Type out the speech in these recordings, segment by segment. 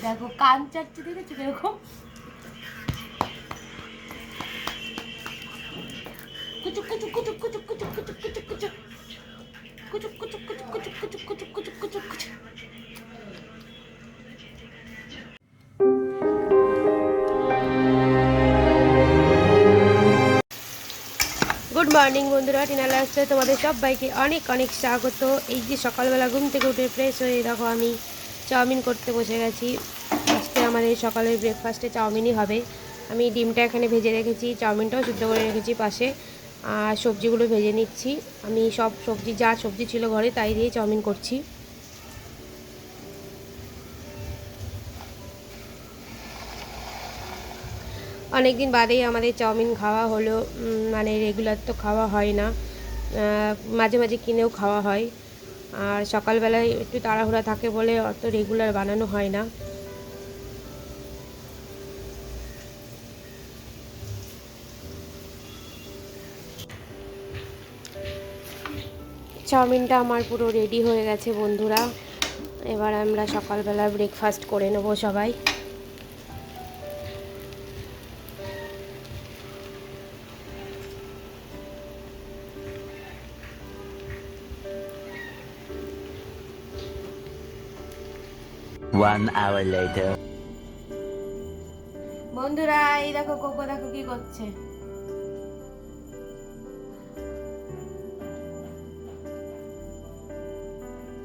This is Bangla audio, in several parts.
দেখো কান চাচ্ছে, দেখেছো এরকম কুচুক কুচুক কুচুক কুচুক কুচুক কুচুক কুচুক কুচুক কুচুক কুচুক কুচুক কুচুক কুচুক কুচুক কুচুক কুচুক কুচুক। গুড মর্নিং বন্ধুরা, টিনা লাইফস্টাইলে তোমাদের সবাইকে অনেক অনেক স্বাগত। এই যে সকালবেলা ঘুম থেকে উঠে ফ্রেশ হয়ে দেখো আমি চাউমিন করতে বসে গেছি। আজকে আমাদের সকালের ব্রেকফাস্টে চাউমিনই হবে। আমি ডিমটা এখানে ভেজে রেখেছি, চাউমিনটাও সিদ্ধ করে রেখেছি পাশে, আর সবজিগুলো ভেজে নিচ্ছি। আমি সব সবজি, যা সবজি ছিল ঘরে তাই দিয়ে চাউমিন করছি। অনেক দিন বাদেই আমাদের চাউমিন খাওয়া হলো, মানে রেগুলার তো খাওয়া হয় না, মাঝে মাঝে কিনেও খাওয়া হয়। আর সকালবেলায় একটু তাড়াহুড়া থাকে বলে অত রেগুলার বানানো হয় না। চাউমিনটা আমার পুরো রেডি হয়ে গেছে বন্ধুরা। এবার আমরা সকালবেলা ব্রেকফাস্ট করে নেব সবাই। One hour later. বন্ধুরা এই দেখো কোকো, দেখো কি করছে।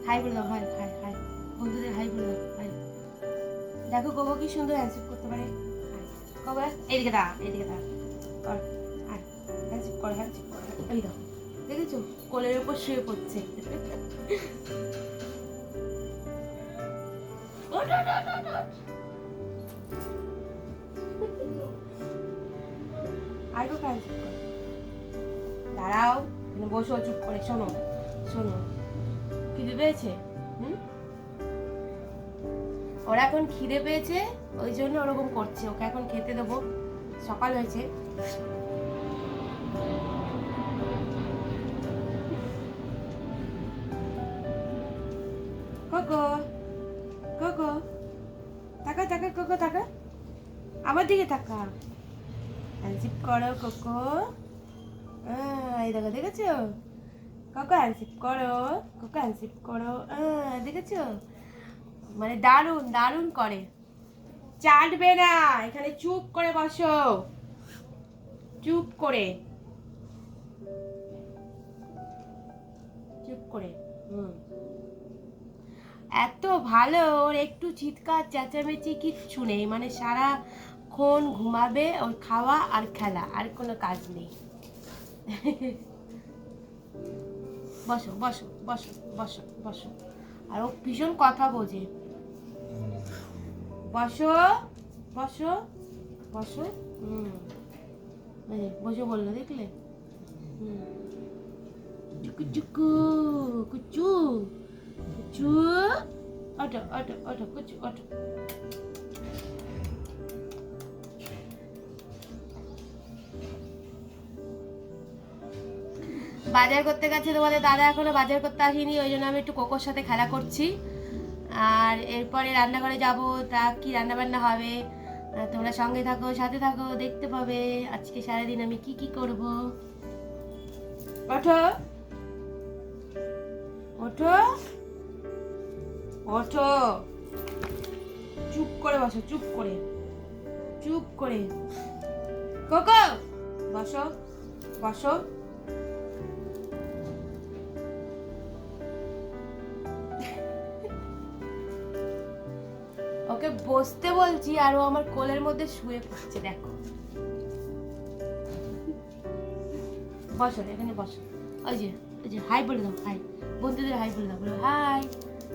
হাই বলে দাও, হাই হাই হাই বন্ধুদের, হাই বলে দাও, হাই। দেখো কোকো কি সুন্দর হ্যান্ডশেক করতে পারে। কোকো এইদিকে দা, এইদিকে দা, কর হাই, হ্যান্ডশেক কর, হ্যান্ডশেক কর। এই দেখো, দেখেছো কোলের উপর শুয়ে পড়ছে। আর কোকো হ্যান্ডশেক কর। দাঁড়াও, বসো চুপ করে, শোনো শোনো, খিদে পেয়েছে? ওরা এখন খিদে পেয়েছে, ওই জন্য ওরকম করছে। ওকে এখন খেতে দেবো, সকাল হয়েছে। কোকো কোকো তাকা তাকা, কোকো তাকা, আমার দিকে তাকা, হ্যান্ডশেক করো কোকো। এই দেখো, দেখেছো কোকো হ্যান্ডশেক করো, কোকো হ্যান্ডশেক করো, দেখেছো মানে দারুণ দারুণ করে। চাটবে না, এখানে চুপ করে বসো, চুপ করে, চুপ করে। এত ভালো, ওর একটু চিৎকার চেঁচামেচি কিচ্ছু নেই, মানে সারাক্ষণ ঘুমাবে, ওর খাওয়া আর খেলা, আর কোনো কাজ নেই। বসো বসো বসো বসো বসো, আর ও ভীষণ কথা বোঝে। বসো বসো বসো, বসে বললো, দেখলে? চুকু চুকু কুচু কুচু, অটো অটো অটো কুচু অটো। বাজার করতে গেছে তোমাদের দাদা, এখনো বাজার করতে আসেনি, ওই জন্য আমি একটু কোকোর সাথে খেলা করছি। আর এরপরে রান্নাঘরে যাব, তা কি রান্না বান্না হবে তোমরা সঙ্গে থাকো, সাথে থাকো, দেখতে পাবে আজকে সারাদিন আমি কি কি করব। ওঠো ওঠো ওঠো, চুপ করে বসো, চুপ করে, চুপ করে। কোকো বসো বসো। ওকে বসতে বলছি আর ও আমার কোলের মধ্যে শুয়ে পড়ছে, দেখো। বসো এখানে, বসো। ওই যে ওই যে হাই বলে দাও, হাই বন্ধুদের, হাই বলে দাও, বলো হাই,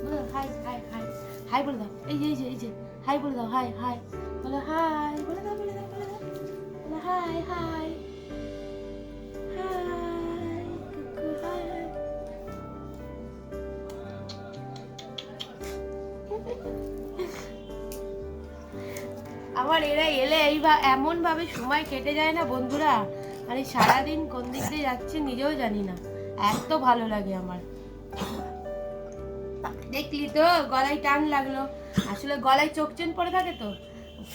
বলো হাই হাই হাই, হাই বলে দাও। এই যে এই যে এই যে হাই বলে দাও, হাই হাই বলো, হাই বলে দাও, বলে দাও, বলে দাও, বলো হাই হাই হাই কুকু হাই। আমার এরা এলে এমন ভাবে সময় কেটে যায় না বন্ধুরা, মানে সারাদিন কোন দিক দিয়ে যাচ্ছে নিজেও জানি না, এত ভালো লাগে আমার। দেখলি তো গলায় টান লাগলো, আসলে গলায় চোখ চেন পড়ে থাকে তো,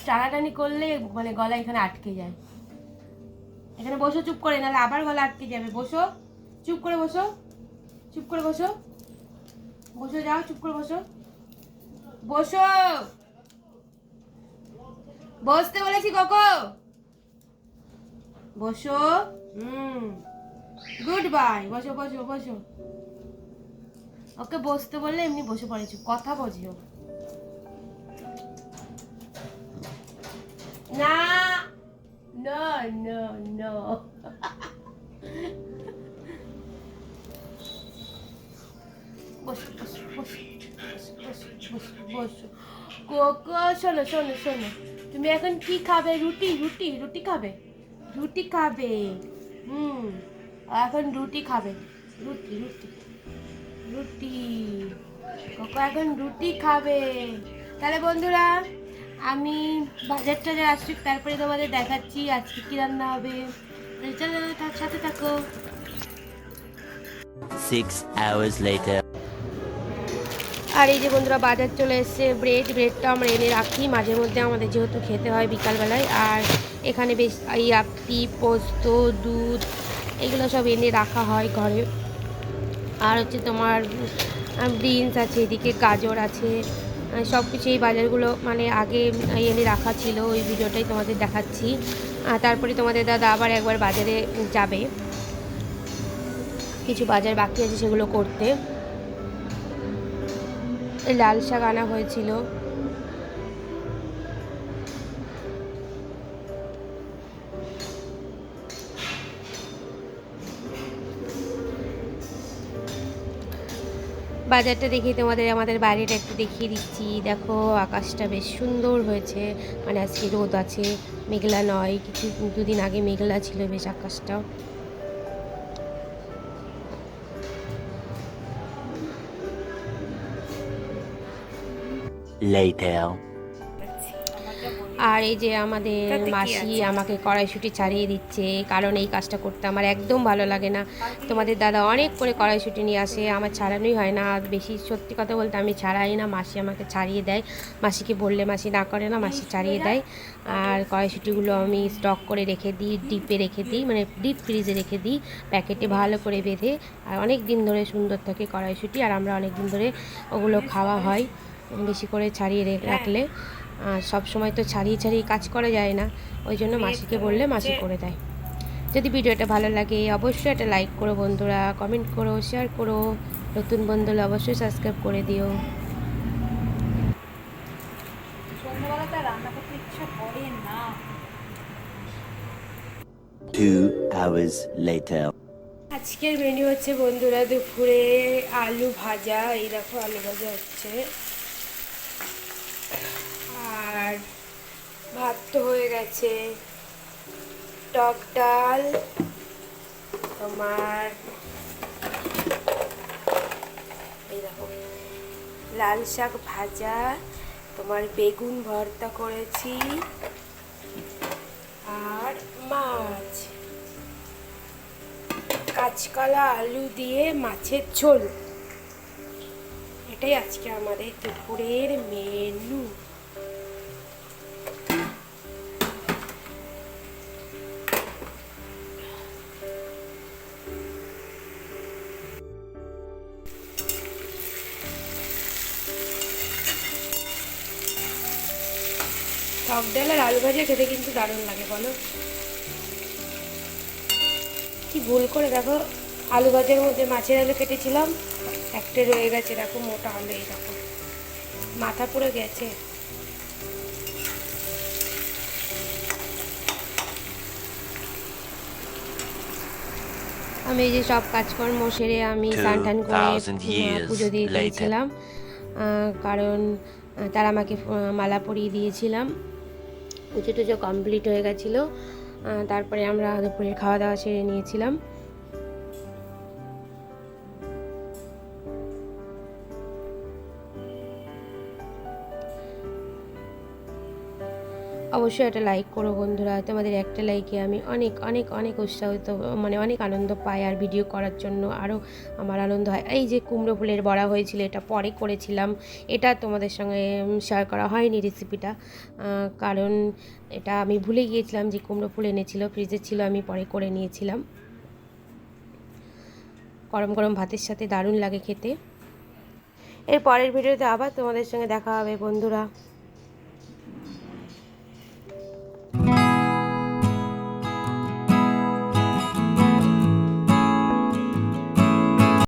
টানাটানি করলে মানে গলা এখানে আটকে যায়। এখানে বসো চুপ করে, নাহলে আবার গলা আটকে যাবে। বসো, চুপ করে বসো, চুপ করে বসো, বসো, যাও চুপ করে বসো, বসো, বসতে বলেছি কোকো, বসো। গুড বাই, বসো বসো বসো। ওকে বসতে বললে এমনি বসে পড়েছি, কথা বোঝো না। No no no. বসো বসো বসো বসো বসো বসো। কোকো শোনো শোনো শোনো, তুমি এখন কি খাবে? রুটি রুটি রুটি খাবে, রুটি খাবে। এখন রুটি খাবে, রুটি রুটি রুটি। কোকো এখন রুটি খাবে। তাহলে বন্ধুরা, আমি বাজার টাজার আসছি, তারপরে তোমাদের দেখাচ্ছি আজকে কি রান্না হবে। চলো তার সাথে থাকো। 6 hours later. আর এই যে বন্ধুরা, বাজার চলে এসেছে। ব্রেডটা আমরা এনে রাখি মাঝে মধ্যে, আমাদের যেহেতু খেতে হয় বিকালবেলায়। আর এখানে বেশ এই আপি, পোস্ত, দুধ, এগুলো সব এনে রাখা হয় ঘরে। আর হচ্ছে তোমার বিনস আছে, এদিকে গাজর আছে, সব কিছু এই বাজারগুলো মানে আগে এনে রাখা ছিল, ওই ভিডিওটাই তোমাদের দেখাচ্ছি। তারপরে তোমাদের দাদা আবার একবার বাজারে যাবে, কিছু বাজার বাকি আছে সেগুলো করতে। লাল শাক আনা হয়েছিল। বাজারটা দেখি তোমাদের, আমাদের বাইরেটা একটু দেখিয়ে দিচ্ছি। দেখো আকাশটা বেশ সুন্দর হয়েছে, মানে আজকে রোদ আছে, মেঘলা নয়। কিছু দুদিন আগে মেঘলা ছিল বেশ আকাশটা। Later. আর এই যে আমাদের মাসি আমাকে কড়াইশুঁটি ছাড়িয়ে দিচ্ছে, কারণ এই কাজটা করতে আমার একদম ভালো লাগে না। তোমাদের দাদা অনেক করে কড়াইশুঁটি নিয়ে আসে, আমার ছাড়ানোই হয় না। আর বেশি সত্যি কথা বলতে আমি ছাড়াই না, মাসি আমাকে ছাড়িয়ে দেয়। মাসিকে বললে মাসি না করে না, মাসি ছাড়িয়ে দেয়। আর কড়াইশুঁটিগুলো আমি স্টক করে রেখে দিই, ডিপে রেখে দিই, মানে ডিপ ফ্রিজে রেখে দিই, প্যাকেটে ভালো করে বেঁধে। আর অনেক দিন ধরে সুন্দর থাকে কড়াইশুঁটি, আর আমরা অনেক দিন ধরে ওগুলো খাওয়া হয় বেশি করে ছাড়িয়ে রাখলে। সব সময় তো ছাড়িয়ে ছাড়িয়ে কাজ করা যায় না, ওই জন্য মাসিকে বললে মাসি করে দেয়। যদি ভিডিওটা ভালো লাগে অবশ্যই একটা লাইক করো বন্ধুরা, কমেন্ট করো, শেয়ার করো। নতুন বন্ধু হলে অবশ্যই সাবস্ক্রাইব করে দিও। সন্ধ্যাবেলাটা রান্না করতে ইচ্ছা করে না। 2 hours later. আজকের মেনু হচ্ছে বন্ধুরা দুপুরে আলু ভাজা, এই দেখো আলু ভাজা হচ্ছে। আর ভাত তো হয়ে গেছে, টক ডাল, তোমার এই দেখো লাল শাক ভাজা, তোমার বেগুন ভর্তা করেছি, আর মাছ, কাঁচকলা আলু দিয়ে মাছের ঝোল। এটাই আজকে আমাদের দুপুরের মেনু। টক ডাল আর আলু ভাজা খেতে কিন্তু দারুণ লাগে, বলো। কি ভুল করে দেখো, আলু ভাজার মধ্যে মাছের আলু কেটেছিলাম, একটা রয়ে গেছে, দেখো মোটা আলু, এই দেখো মাথা পুরো গেছে। আমি এই যে সব কাজকর্ম সেরে আমি স্নান টান করে 2000 years পুজো দিয়ে later. দিয়েছিলাম, কারণ তারা আমাকে মালা পরিয়ে দিয়েছিলাম। পুজো টুজো কমপ্লিট হয়ে গেছিলো। তারপরে আমরা দুপুরের খাওয়া দাওয়া সেরে নিয়েছিলাম। অবশ্যই একটা লাইক করো বন্ধুরা, তোমাদের একটা লাইকে আমি অনেক অনেক অনেক উৎসাহিত, মানে অনেক আনন্দ পাই, আর ভিডিও করার জন্য আরও আমার আনন্দ হয়। এই যে কুমড়ো ফুলের বড়া হয়েছিল, এটা পরে করেছিলাম, এটা তোমাদের সঙ্গে শেয়ার করা হয়নি রেসিপিটা, কারণ এটা আমি ভুলে গিয়েছিলাম যে কুমড়ো ফুল এনেছিল, ফ্রিজে ছিল, আমি পরে করে নিয়েছিলাম। গরম গরম ভাতের সাথে দারুণ লাগে খেতে। এর পরের ভিডিওতে আবার তোমাদের সঙ্গে দেখা হবে বন্ধুরা।